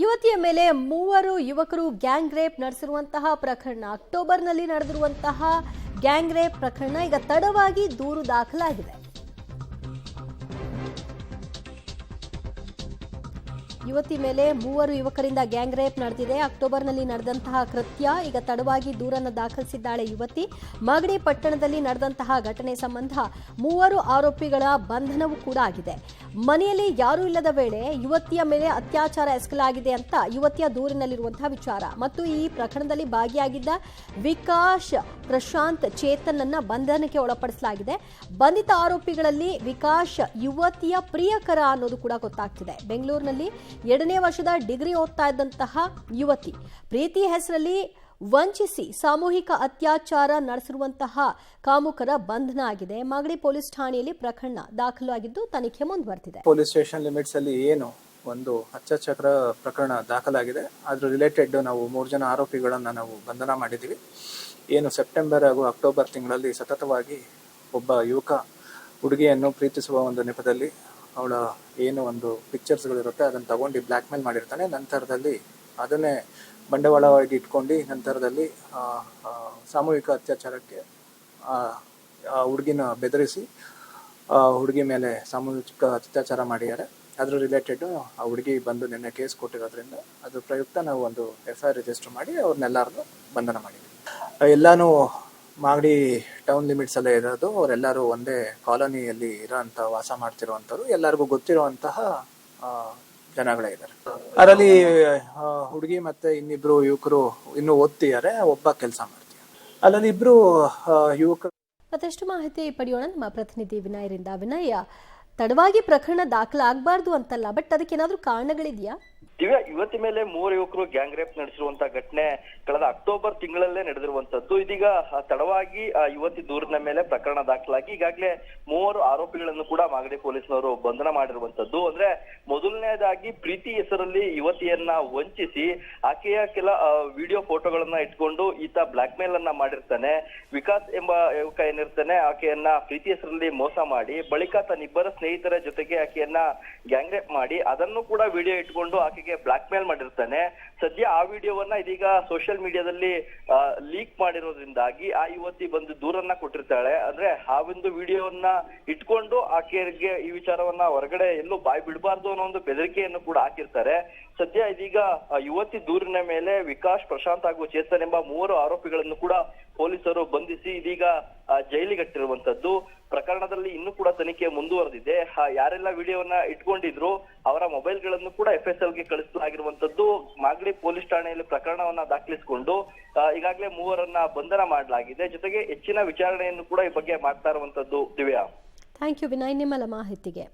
ಯುವತಿಯ ಮೇಲೆ ಮೂವರು ಯುವಕರು ಗ್ಯಾಂಗ್ ರೇಪ್ ನಡೆಸಿರುವಂತಹ ಪ್ರಕರಣ ಅಕ್ಟೋಬರ್ನಲ್ಲಿ ನಡೆದಿರುವಂತಹ ಗ್ಯಾಂಗ್ ರೇಪ್ ಪ್ರಕರಣ ಈಗ ತಡವಾಗಿ ದೂರು ದಾಖಲಾಗಿದೆ. ಯುವತಿ ಮೇಲೆ ಮೂವರು ಯುವಕರಿಂದ ಗ್ಯಾಂಗ್ ರೇಪ್ ನಡೆದಿದೆ. ಅಕ್ಟೋಬರ್ನಲ್ಲಿ ನಡೆದಂತಹ ಕೃತ್ಯ ಈಗ ತಡವಾಗಿ ದೂರನ್ನು ದಾಖಲಿಸಿದ್ದಾಳೆ ಯುವತಿ. ಮಾಗಡಿ ಪಟ್ಟಣದಲ್ಲಿ ನಡೆದಂತಹ ಘಟನೆ ಸಂಬಂಧ ಮೂವರು ಆರೋಪಿಗಳ ಬಂಧನವೂ ಕೂಡ ಆಗಿದೆ. ಮನೆಯಲ್ಲಿ ಯಾರೂ ಇಲ್ಲದ ವೇಳೆ ಯುವತಿಯ ಮೇಲೆ ಅತ್ಯಾಚಾರ ಎಸಗಲಾಗಿದೆ ಅಂತ ಯುವತಿಯ ದೂರಿನಲ್ಲಿರುವಂತಹ ವಿಚಾರ ಮತ್ತು ಈ ಪ್ರಕರಣದಲ್ಲಿ ಭಾಗಿಯಾಗಿದ್ದ ವಿಕಾಶ್, ಪ್ರಶಾಂತ್, ಚೇತನ್ ಅನ್ನ ಬಂಧನಕ್ಕೆ ಒಳಪಡಿಸಲಾಗಿದೆ. ಬಂಧಿತ ಆರೋಪಿಗಳಲ್ಲಿ ವಿಕಾಶ್ ಯುವತಿಯ ಪ್ರಿಯಕರ ಅನ್ನೋದು ಕೂಡ ಗೊತ್ತಾಗ್ತಿದೆ. ಬೆಂಗಳೂರಿನಲ್ಲಿ 2ನೇ ವರ್ಷದ ಡಿಗ್ರಿ ಓದ್ತಾ ಇದ್ದಂತಹ ಯುವತಿ ಪ್ರೀತಿ ಹೆಸರಲ್ಲಿ ವಂಚಿಸಿ ಸಾಮೂಹಿಕ ಅತ್ಯಾಚಾರ ನಡೆಸಿರುವಂತಹ ಕಾಮುಕರ ಬಂಧನ ಆಗಿದೆ. ಮಾಗಡಿ ಪೊಲೀಸ್ ಠಾಣೆಯಲ್ಲಿ ಪ್ರಕರಣ ದಾಖಲಾಗಿದ್ದು ತನಿಖೆ ಮುಂದುವರೆದಿದೆ. ಪೊಲೀಸ್ ಸ್ಟೇಷನ್ ಲಿಮಿಟ್ಸ್ ಅಲ್ಲಿ ಏನು ಒಂದು ಅತ್ಯಾಚಾರ ಪ್ರಕರಣ ದಾಖಲಾಗಿದೆ. ಅದ್ರ ರಿಲೇಟೆಡ್ ನಾವು 3 ಜನ ಆರೋಪಿಗಳನ್ನ ನಾವು ಬಂಧನ ಮಾಡಿದ್ದೀವಿ. ಏನು ಸೆಪ್ಟೆಂಬರ್ ಹಾಗೂ ಅಕ್ಟೋಬರ್ ತಿಂಗಳಲ್ಲಿ ಸತತವಾಗಿ ಒಬ್ಬ ಯುವಕ ಹುಡುಗಿಯನ್ನು ಪ್ರೀತಿಸುವ ಒಂದು ನೆಪದಲ್ಲಿ ಅವಳ ಏನು ಒಂದು ಪಿಕ್ಚರ್ಸ್ಗಳಿರುತ್ತೆ ಅದನ್ನು ತಗೊಂಡು ಬ್ಲ್ಯಾಕ್ ಮೇಲ್ ಮಾಡಿರ್ತಾನೆ. ನಂತರದಲ್ಲಿ ಅದನ್ನೇ ಬಂಡವಾಳವಾಗಿ ಇಟ್ಕೊಂಡು ನಂತರದಲ್ಲಿ ಸಾಮೂಹಿಕ ಅತ್ಯಾಚಾರಕ್ಕೆ ಹುಡುಗಿನ ಬೆದರಿಸಿ ಹುಡುಗಿ ಮೇಲೆ ಸಾಮೂಹಿಕ ಅತ್ಯಾಚಾರ ಮಾಡಿದ್ದಾರೆ. ಅದ್ರ ರಿಲೇಟೆಡ್ ಆ ಹುಡುಗಿ ಬಂದು ನಿನ್ನೆ ಕೇಸ್ ಕೊಟ್ಟಿರೋದ್ರಿಂದ ಅದ್ರ ಪ್ರಯುಕ್ತ ನಾವು ಒಂದು FIR ರಿಜಿಸ್ಟರ್ ಮಾಡಿ ಅವ್ರನ್ನೆಲ್ಲರನ್ನು ಬಂಧನ ಮಾಡಿದ್ವಿ. ಎಲ್ಲಾನು ಮಾಗಡಿ ಟೌನ್ ಲಿಮಿಟ್ಸ್ ಅಲ್ಲೇ ಇರೋದು. ಅವರೆಲ್ಲರೂ ಒಂದೇ ಕಾಲೋನಿಯಲ್ಲಿ ಇರೋಂಥ ವಾಸ ಮಾಡ್ತಿರುವಂಥವ್ರು, ಎಲ್ಲರಿಗೂ ಗೊತ್ತಿರುವಂತಹ ಜನಗಳೇ ಇದ್ದಾರೆ. ಅದರಲ್ಲಿ ಹುಡುಗಿ ಮತ್ತೆ ಇನ್ನಿಬ್ರು ಯುವಕರು ಇನ್ನೂ ಓದ್ತಿದ್ದಾರೆ, ಒಬ್ಬ ಕೆಲಸ ಮಾಡ್ತಿದ್ದಾರೆ. ಅಲ್ಲಲ್ಲಿ ಇಬ್ರು ಯುವಕರು. ಮತ್ತಷ್ಟು ಮಾಹಿತಿ ಪಡೆಯೋಣ ನಮ್ಮ ಪ್ರತಿನಿಧಿ ವಿನಯರಿಂದ. ವಿನಯ್, ತಡವಾಗಿ ಪ್ರಕರಣ ದಾಖಲಾಗಬಾರ್ದು ಅಂತಲ್ಲ, ಬಟ್ ಅದಕ್ಕೇನಾದ್ರೂ ಕಾರಣಗಳಿದೆಯಾ? ದಿವ್ಯಾ, ಯುವತಿ ಮೇಲೆ 3 ಯುವಕರು ಗ್ಯಾಂಗ್ ರೇಪ್ ನಡೆಸಿರುವಂತಹ ಘಟನೆ ಕಳೆದ ಅಕ್ಟೋಬರ್ ತಿಂಗಳಲ್ಲೇ ನಡೆದಿರುವಂತದ್ದು. ಇದೀಗ ತಡವಾಗಿ ಯುವತಿ ದೂರಿನ ಮೇಲೆ ಪ್ರಕರಣ ದಾಖಲಾಗಿ ಈಗಾಗಲೇ 3 ಆರೋಪಿಗಳನ್ನು ಕೂಡ ಮಾಗಡಿ ಪೊಲೀಸ್ನವರು ಬಂಧನ ಮಾಡಿರುವಂತದ್ದು. ಅಂದ್ರೆ ಮೊದಲನೇದಾಗಿ ಪ್ರೀತಿ ಹೆಸರಲ್ಲಿ ಯುವತಿಯನ್ನ ವಂಚಿಸಿ ಆಕೆಯ ಕೆಲ ವಿಡಿಯೋ ಫೋಟೋಗಳನ್ನ ಇಟ್ಕೊಂಡು ಈತ ಬ್ಲಾಕ್ ಮೇಲ್ ಅನ್ನ ಮಾಡಿರ್ತಾನೆ. ವಿಕಾಸ್ ಎಂಬ ಯುವಕ ಏನಿರ್ತಾನೆ ಆಕೆಯನ್ನ ಪ್ರೀತಿ ಹೆಸರಲ್ಲಿ ಮೋಸ ಮಾಡಿ ಬಳಿಕ ತನ್ನಿಬ್ಬರ ಸ್ನೇಹಿತರ ಜೊತೆಗೆ ಆಕೆಯನ್ನ ಗ್ಯಾಂಗ್ ರೇಪ್ ಮಾಡಿ ಅದನ್ನು ಕೂಡ ವಿಡಿಯೋ ಇಟ್ಕೊಂಡು ಆಕೆಗೆ ಬ್ಲಾಕ್ ಮೇಲ್ ಮಾಡಿರ್ತಾನೆ. ಸದ್ಯ ಆ ವಿಡಿಯೋವನ್ನ ಇದೀಗ ಸೋಷಿಯಲ್ ಮೀಡಿಯಾದಲ್ಲಿ ಲೀಕ್ ಮಾಡಿರೋದ್ರಿಂದಾಗಿ ಆ ಯುವತಿ ಬಂದು ದೂರನ್ನ ಕೊಟ್ಟಿರ್ತಾಳೆ. ಅಂದ್ರೆ ಆ ಒಂದು ವಿಡಿಯೋವನ್ನ ಇಟ್ಕೊಂಡು ಆಕೆಗೆ ಈ ವಿಚಾರವನ್ನ ಹೊರಗಡೆ ಎಲ್ಲೂ ಬಾಯಿ ಬಿಡಬಾರ್ದು ಅನ್ನೋ ಒಂದು ಬೆದರಿಕೆಯನ್ನು ಕೂಡ ಹಾಕಿರ್ತಾರೆ. ಸದ್ಯ ಇದೀಗ ಯುವತಿ ದೂರಿನ ಮೇಲೆ ವಿಕಾಶ್, ಪ್ರಶಾಂತ್ ಹಾಗೂ ಚೇತನ್ ಎಂಬ 3 ಆರೋಪಿಗಳನ್ನು ಕೂಡ ಪೊಲೀಸರು ಬಂಧಿಸಿ ಇದೀಗ ಜೈಲಿಗಟ್ಟಿರುವಂತದ್ದು. ಪ್ರಕರಣದಲ್ಲಿ ಇನ್ನೂ ಕೂಡ ತನಿಖೆ ಮುಂದುವರೆದಿದೆ. ಯಾರೆಲ್ಲ ವಿಡಿಯೋವನ್ನ ಇಟ್ಕೊಂಡಿದ್ರು ಅವರ ಮೊಬೈಲ್ಗಳನ್ನು ಕೂಡ FSLಗೆ ಕಳಿಸಲಾಗಿರುವಂತದ್ದು. ಮಾಗಡಿ ಪೊಲೀಸ್ ಠಾಣೆಯಲ್ಲಿ ಪ್ರಕರಣವನ್ನ ದಾಖಲಿಸಿಕೊಂಡು ಈಗಾಗಲೇ 3ರನ್ನ ಬಂಧನ ಮಾಡಲಾಗಿದೆ. ಜೊತೆಗೆ ಹೆಚ್ಚಿನ ವಿಚಾರಣೆಯನ್ನು ಕೂಡ ಈ ಬಗ್ಗೆ ಮಾಡ್ತಾ ಇರುವಂತದ್ದು. ದಿವ್ಯಾ, ಥ್ಯಾಂಕ್ ಯು ವಿನಯ್ ನಿಮ್ಮಲ್ಲ ಮಾಹಿತಿಗೆ.